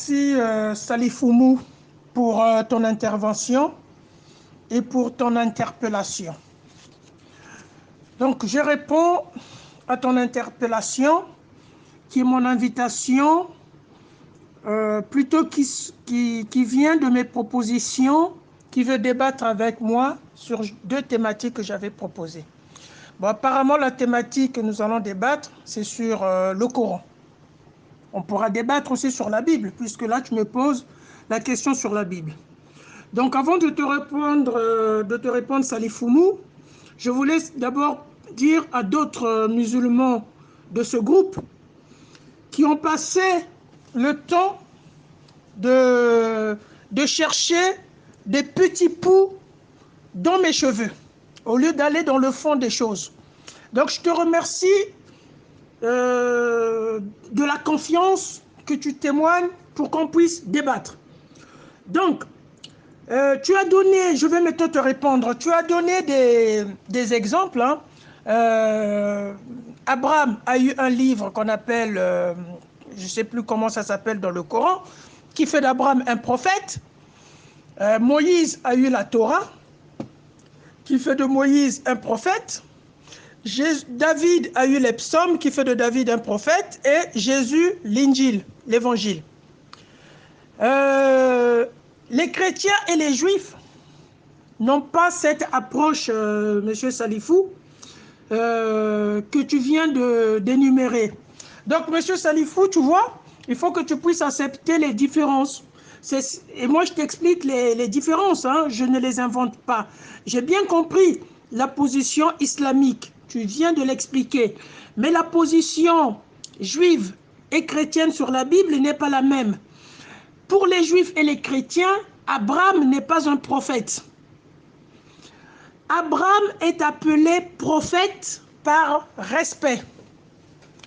Merci Salifoumou pour ton intervention et pour ton interpellation. Donc je réponds à ton interpellation qui est mon invitation plutôt qui vient de mes propositions, qui veut débattre avec moi sur deux thématiques que j'avais proposées. Bon, apparemment la thématique que nous allons débattre c'est sur le Coran. On pourra débattre aussi sur la Bible, puisque là, tu me poses la question sur la Bible. Donc, avant de te répondre, Salifoumou, je voulais d'abord dire à d'autres musulmans de ce groupe qui ont passé le temps de chercher des petits poux dans mes cheveux, au lieu d'aller dans le fond des choses. Donc, je te remercie de la confiance que tu témoignes pour qu'on puisse débattre. Donc, tu as donné, je vais maintenant te répondre, tu as donné des exemples. Hein. Abraham a eu un livre qu'on appelle, je ne sais plus comment ça s'appelle dans le Coran, qui fait d'Abraham un prophète. Moïse a eu la Torah, qui fait de Moïse un prophète. David a eu les psaumes qui fait de David un prophète et Jésus l'Injil, l'évangile. Les chrétiens et les juifs n'ont pas cette approche, monsieur Salifou, que tu viens d'énumérer. Donc, monsieur Salifou, tu vois, il faut que tu puisses accepter les différences. Et moi, je t'explique les différences, hein, je ne les invente pas. J'ai bien compris la position islamique. Tu viens de l'expliquer. Mais la position juive et chrétienne sur la Bible n'est pas la même. Pour les juifs et les chrétiens, Abraham n'est pas un prophète. Abraham est appelé prophète par respect.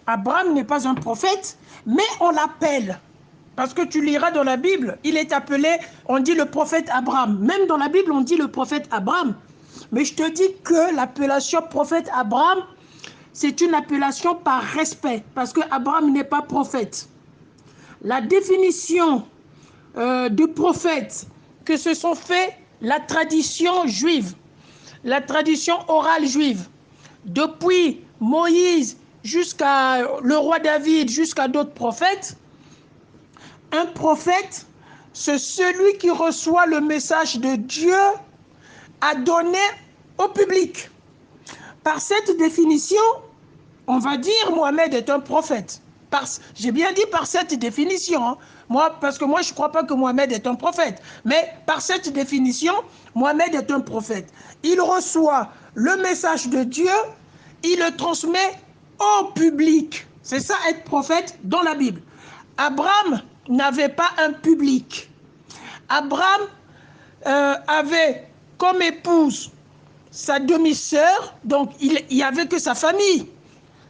Abraham n'est pas un prophète, mais on l'appelle. Parce que tu liras dans la Bible, il est appelé, on dit le prophète Abraham. Même dans la Bible, on dit le prophète Abraham. Mais je te dis que l'appellation prophète Abraham, c'est une appellation par respect, parce que Abraham n'est pas prophète. La définition de prophète que se sont fait la tradition juive, la tradition orale juive, depuis Moïse jusqu'à le roi David, jusqu'à d'autres prophètes, un prophète, c'est celui qui reçoit le message de Dieu à donner au public. Par cette définition, on va dire Mohamed est un prophète. J'ai bien dit par cette définition. Hein. Parce que moi, je ne crois pas que Mohamed est un prophète. Mais par cette définition, Mohamed est un prophète. Il reçoit le message de Dieu, il le transmet au public. C'est ça être prophète dans la Bible. Abraham n'avait pas un public. Abraham avait comme épouse sa demi-sœur, donc il n'y avait que sa famille.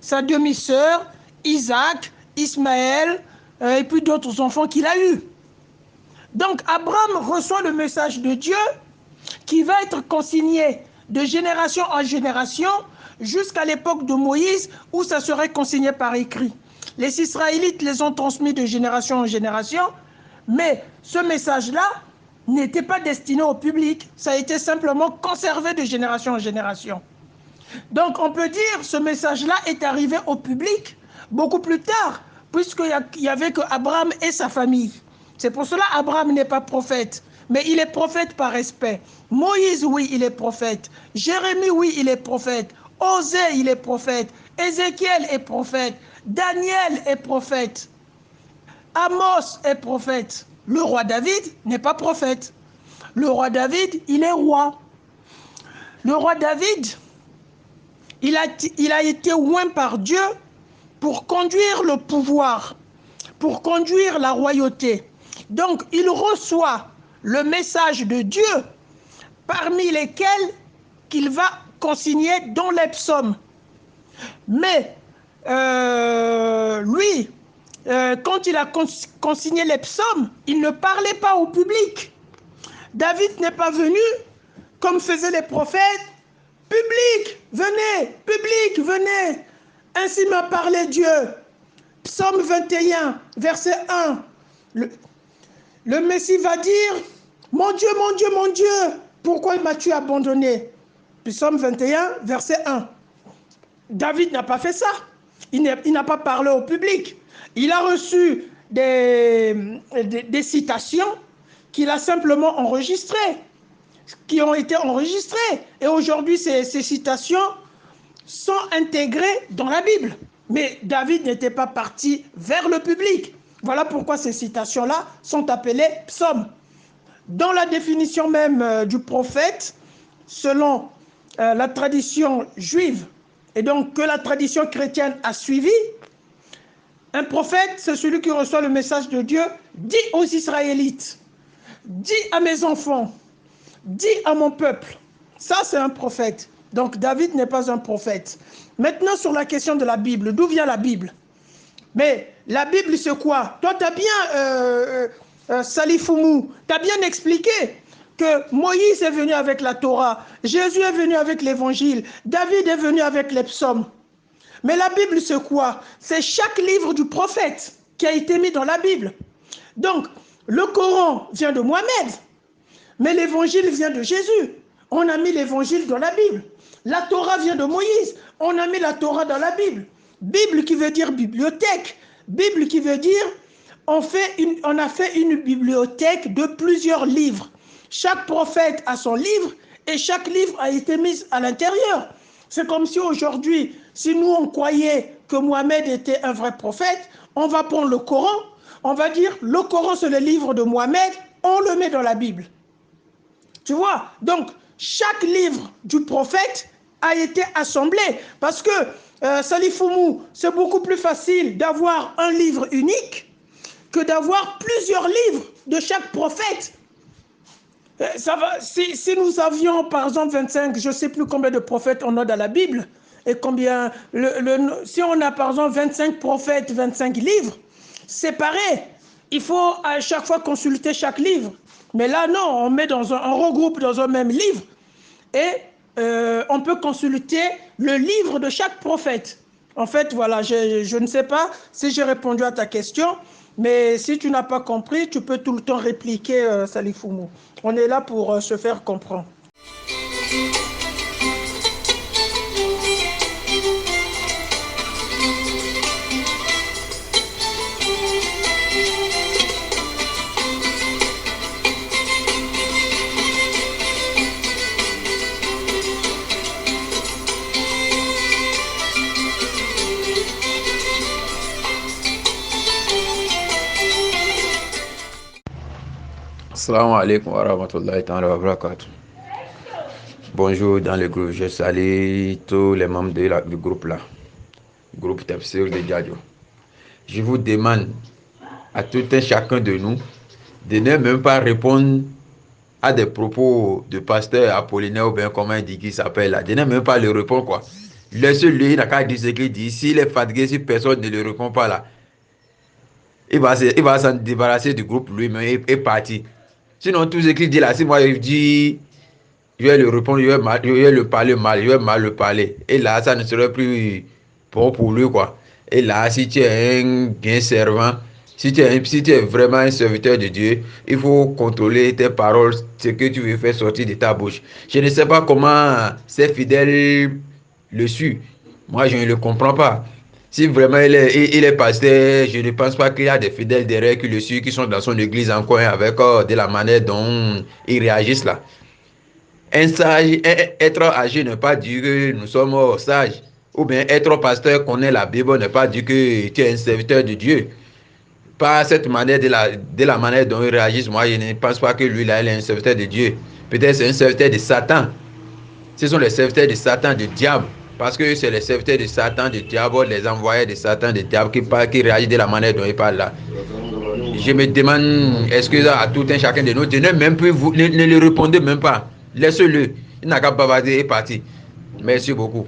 Sa demi-sœur, Isaac, Ismaël, et puis d'autres enfants qu'il a eus. Donc Abraham reçoit le message de Dieu qui va être consigné de génération en génération jusqu'à l'époque de Moïse où ça serait consigné par écrit. Les Israélites les ont transmis de génération en génération, mais ce message-là n'était pas destiné au public. Ça a été simplement conservé de génération en génération. Donc on peut dire que ce message-là est arrivé au public beaucoup plus tard, puisqu'il n'y avait que Abraham et sa famille. C'est pour cela qu'Abraham n'est pas prophète, mais il est prophète par respect. Moïse, oui, il est prophète. Jérémie, oui, il est prophète. Osée, il est prophète. Ézéchiel est prophète. Daniel est prophète. Amos est prophète. Le roi David n'est pas prophète. Le roi David, il est roi. Le roi David, il a été oint par Dieu pour conduire le pouvoir, pour conduire la royauté. Donc, il reçoit le message de Dieu, parmi lesquels qu'il va consigner dans les psaumes. Mais lui, quand il a consigné les psaumes, il ne parlait pas au public. David n'est pas venu, comme faisaient les prophètes, « Public, venez, ainsi m'a parlé Dieu ». Psaume 21, verset 1. le Messie va dire, mon Dieu, mon Dieu, mon Dieu, pourquoi m'as-tu abandonné? Psaume 21, verset 1. David n'a pas fait ça. Il n'a pas parlé au public. Il a reçu des citations qu'il a simplement enregistrées, qui ont été enregistrées. Et aujourd'hui, ces citations sont intégrées dans la Bible. Mais David n'était pas parti vers le public. Voilà pourquoi ces citations-là sont appelées psaumes. Dans la définition même du prophète, selon la tradition juive, et donc que la tradition chrétienne a suivi, un prophète, c'est celui qui reçoit le message de Dieu, dit aux Israélites, dit à mes enfants, dit à mon peuple. Ça, c'est un prophète. Donc David n'est pas un prophète. Maintenant, sur la question de la Bible, d'où vient la Bible? Mais la Bible, c'est quoi? Toi, tu as bien, Salifoumou, tu as bien expliqué que Moïse est venu avec la Torah, Jésus est venu avec l'évangile, David est venu avec les psaumes. Mais la Bible, c'est quoi? C'est chaque livre du prophète qui a été mis dans la Bible. Donc, le Coran vient de Mohamed, mais l'évangile vient de Jésus. On a mis l'évangile dans la Bible. La Torah vient de Moïse. On a mis la Torah dans la Bible. Bible qui veut dire bibliothèque. Bible qui veut dire on a fait une bibliothèque de plusieurs livres. Chaque prophète a son livre et chaque livre a été mis à l'intérieur. C'est comme si aujourd'hui, si nous on croyait que Mohamed était un vrai prophète, on va prendre le Coran, on va dire le Coran c'est le livre de Mohamed, on le met dans la Bible. Tu vois? Donc, chaque livre du prophète a été assemblé parce que Salifoumou, c'est beaucoup plus facile d'avoir un livre unique que d'avoir plusieurs livres de chaque prophète. Ça va, si nous avions par exemple 25, je ne sais plus combien de prophètes on a dans la Bible, et combien, si on a par exemple 25 prophètes, 25 livres, c'est pareil. Il faut à chaque fois consulter chaque livre. Mais là, non, on met on regroupe dans un même livre et on peut consulter le livre de chaque prophète. En fait, voilà, je ne sais pas si j'ai répondu à ta question, mais si tu n'as pas compris, tu peux tout le temps répliquer, Salifoumou. On est là pour se faire comprendre. Assalamu alaikum wa rahmatullahi ta'ala wa barakatuh. Bonjour dans le groupe, je salue tous les membres du groupe là, groupe Tafsir de Djadio. Je vous demande à tout un chacun de nous de ne même pas répondre à des propos de pasteur Apollinaire ou bien comment il dit qu'il s'appelle là, de ne même pas le répondre quoi. Laissez-le, il n'a qu'à dire ce qu'il dit, s'il est fatigué, si personne ne le répond pas là, il va s'en débarrasser du groupe lui-même et partir. Sinon, tout ce qu'il dit là, si moi je dis, je vais le répondre, je vais le parler mal, je vais mal le parler. Et là, ça ne serait plus bon pour lui, quoi. Et là, si tu es un bien servant, si tu es vraiment un serviteur de Dieu, il faut contrôler tes paroles, ce que tu veux faire sortir de ta bouche. Je ne sais pas comment ces fidèles le suivent. Moi, je ne le comprends pas. Si vraiment il est pasteur, je ne pense pas qu'il y a des fidèles derrière qui le suivent, qui sont dans son église en coin avec de la manière dont ils réagissent là. Un sage, être âgé ne pas dire que nous sommes sages. Ou bien être pasteur, connaît la Bible, ne pas dire que tu es un serviteur de Dieu. Pas cette manière, de la manière dont ils réagissent, moi je ne pense pas que lui là, il est un serviteur de Dieu. Peut-être c'est un serviteur de Satan. Ce sont les serviteurs de Satan, du diable. Parce que c'est les serviteurs de Satan, du diable, les envoyés de Satan, du diable qui réagissent de la manière dont ils parlent là. Je me demande, excusez à tout un chacun de nous, ne le répondez même pas. Laissez-le. Il n'a qu'à bavarder et partir. Merci beaucoup.